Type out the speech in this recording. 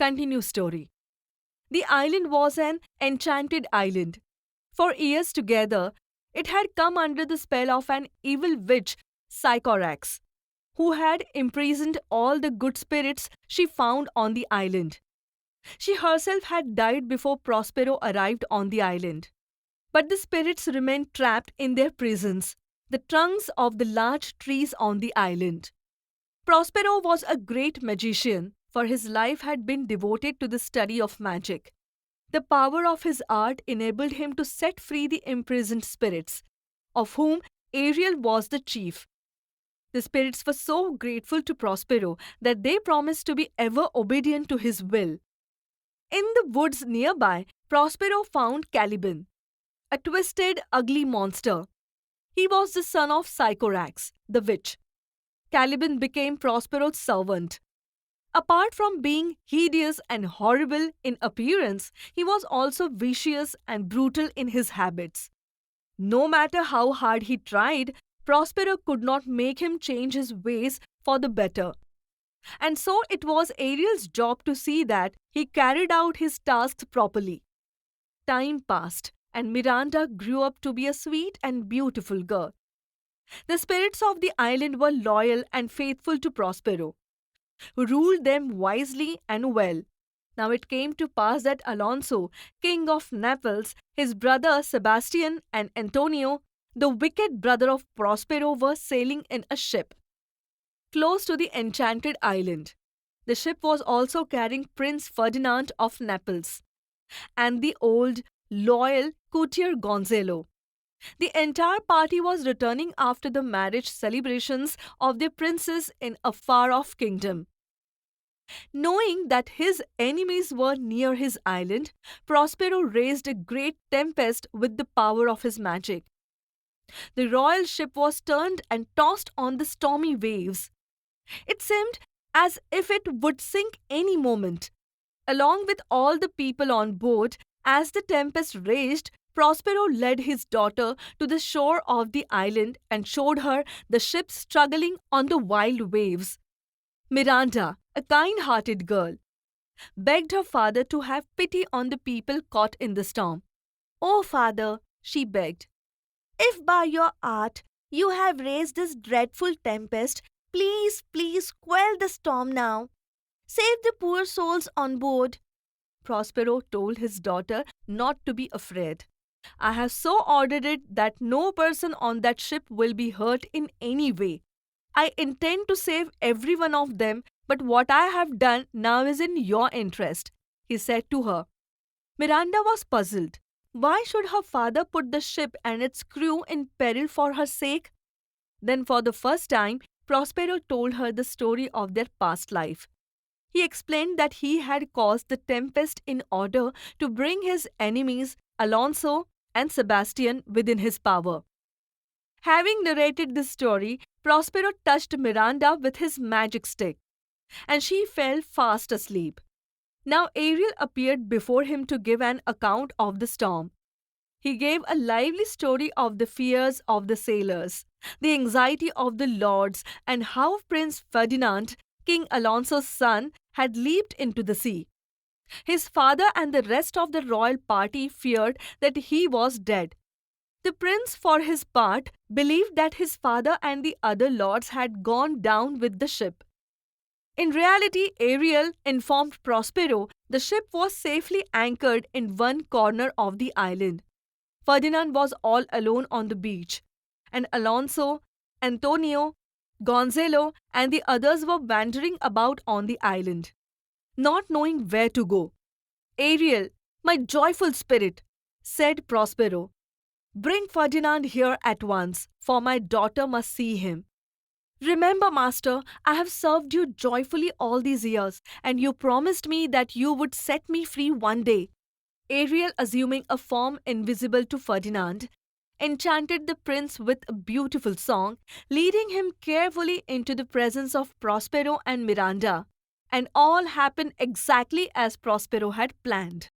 Continue story. The island was an enchanted island. For years together, it had come under the spell of an evil witch, Sycorax, who had imprisoned all the good spirits she found on the island. She herself had died before Prospero arrived on the island. But the spirits remained trapped in their prisons, the trunks of the large trees on the island. Prospero was a great magician, for his life had been devoted to the study of magic. The power of his art enabled him to set free the imprisoned spirits, of whom Ariel was the chief. The spirits were so grateful to Prospero that they promised to be ever obedient to his will. In the woods nearby, Prospero found Caliban, a twisted, ugly monster. He was the son of Sycorax, the witch. Caliban became Prospero's servant. Apart from being hideous and horrible in appearance, he was also vicious and brutal in his habits. No matter how hard he tried, Prospero could not make him change his ways for the better. And so it was Ariel's job to see that he carried out his tasks properly. Time passed, and Miranda grew up to be a sweet and beautiful girl. The spirits of the island were loyal and faithful to Prospero, who ruled them wisely and well. Now it came to pass that Alonso, king of Naples, his brother Sebastian, and Antonio, the wicked brother of Prospero, were sailing in a ship close to the enchanted island. The ship was also carrying Prince Ferdinand of Naples and the old, loyal courtier Gonzalo. The entire party was returning after the marriage celebrations of their princes in a far-off kingdom. Knowing that his enemies were near his island, Prospero raised a great tempest with the power of his magic. The royal ship was turned and tossed on the stormy waves. It seemed as if it would sink any moment. Along with all the people on board, as the tempest raged, Prospero led his daughter to the shore of the island and showed her the ship struggling on the wild waves. Miranda, a kind-hearted girl, begged her father to have pity on the people caught in the storm. "Oh, father," she begged, "if by your art you have raised this dreadful tempest, please, please quell the storm now. Save the poor souls on board." Prospero told his daughter not to be afraid. "I have so ordered it that no person on that ship will be hurt in any way. I intend to save every one of them, but what I have done now is in your interest," he said to her. Miranda was puzzled. Why should her father put the ship and its crew in peril for her sake? Then, for the first time, Prospero told her the story of their past life. He explained that he had caused the tempest in order to bring his enemies, Alonso and Sebastian, within his power. Having narrated this story, Prospero touched Miranda with his magic stick, and she fell fast asleep. Now Ariel appeared before him to give an account of the storm. He gave a lively story of the fears of the sailors, the anxiety of the lords, and how Prince Ferdinand, King Alonso's son, had leaped into the sea. His father and the rest of the royal party feared that he was dead. The prince, for his part, believed that his father and the other lords had gone down with the ship. In reality, Ariel informed Prospero the ship was safely anchored in one corner of the island. Ferdinand was all alone on the beach, and Alonso, Antonio, Gonzalo, and the others were wandering about on the island, not knowing where to go. "Ariel, my joyful spirit," said Prospero, "bring Ferdinand here at once, for my daughter must see him. Remember, master, I have served you joyfully all these years, and you promised me that you would set me free one day." Ariel, assuming a form invisible to Ferdinand, enchanted the prince with a beautiful song, leading him carefully into the presence of Prospero and Miranda. And all happened exactly as Prospero had planned.